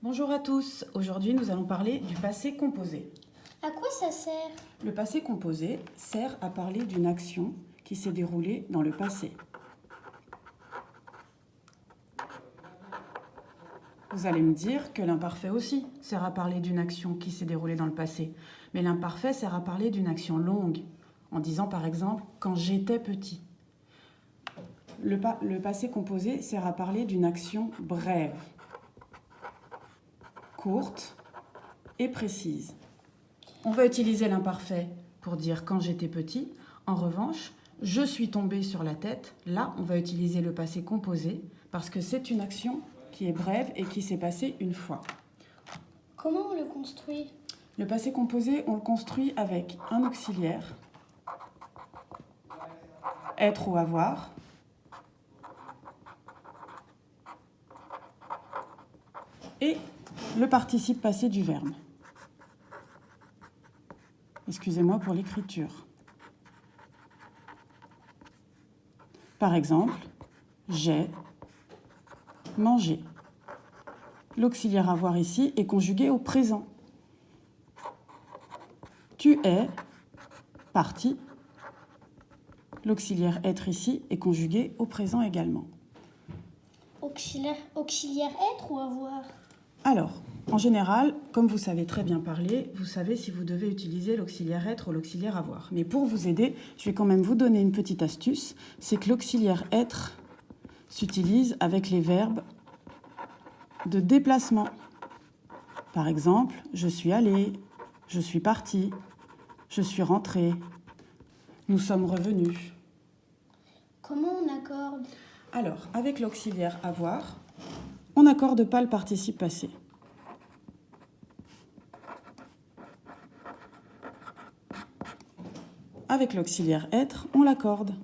Bonjour à tous, aujourd'hui nous allons parler du passé composé. À quoi ça sert? Le passé composé sert à parler d'une action qui s'est déroulée dans le passé. Vous allez me dire que l'imparfait aussi sert à parler d'une action qui s'est déroulée dans le passé. Mais l'imparfait sert à parler d'une action longue, en disant par exemple « quand j'étais petit ». Le passé composé sert à parler d'une action brève, courte et précise. On va utiliser l'imparfait pour dire « quand j'étais petit ». En revanche, « je suis tombé sur la tête », là, on va utiliser le passé composé parce que c'est une action qui est brève et qui s'est passée une fois. Comment on le construit? Le passé composé, on le construit avec un auxiliaire, être ou avoir, et le participe passé du verbe. Excusez-moi pour l'écriture. Par exemple, j'ai mangé. L'auxiliaire avoir ici est conjugué au présent. Tu es parti. L'auxiliaire être ici est conjugué au présent également. Auxiliaire être ou avoir? Alors, en général, comme vous savez très bien parler, vous savez si vous devez utiliser l'auxiliaire être ou l'auxiliaire avoir. Mais pour vous aider, je vais quand même vous donner une petite astuce, c'est que l'auxiliaire être s'utilise avec les verbes de déplacement. Par exemple, je suis allé, je suis parti, je suis rentré, nous sommes revenus. Comment on accorde? Alors, avec l'auxiliaire avoir, on n'accorde pas le participe passé. Avec l'auxiliaire être, on l'accorde.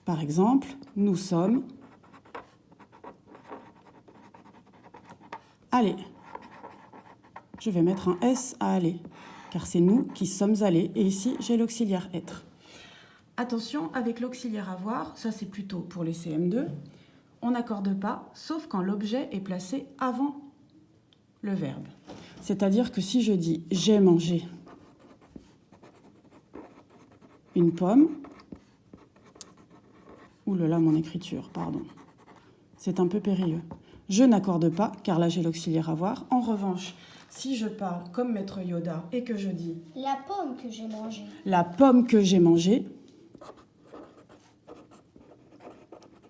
Par exemple, nous sommes allés. Je vais mettre un S à aller, car c'est nous qui sommes allés, et ici j'ai l'auxiliaire être. Attention, avec l'auxiliaire avoir, ça c'est plutôt pour les CM2, on n'accorde pas, sauf quand l'objet est placé avant le verbe. C'est-à-dire que si je dis « j'ai mangé une pomme », oulala, mon écriture, pardon, c'est un peu périlleux. Je n'accorde pas, car là j'ai l'auxiliaire avoir. En revanche, si je parle comme Maître Yoda et que je dis « La pomme que j'ai mangée ». La pomme que j'ai mangée,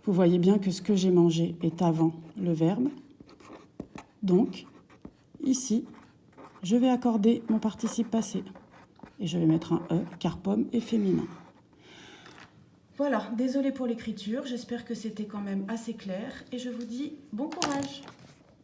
vous voyez bien que ce que j'ai mangé est avant le verbe. Donc, ici, je vais accorder mon participe passé. Et je vais mettre un E, car pomme est féminin. Voilà, désolée pour l'écriture, j'espère que c'était quand même assez clair. Et je vous dis bon courage.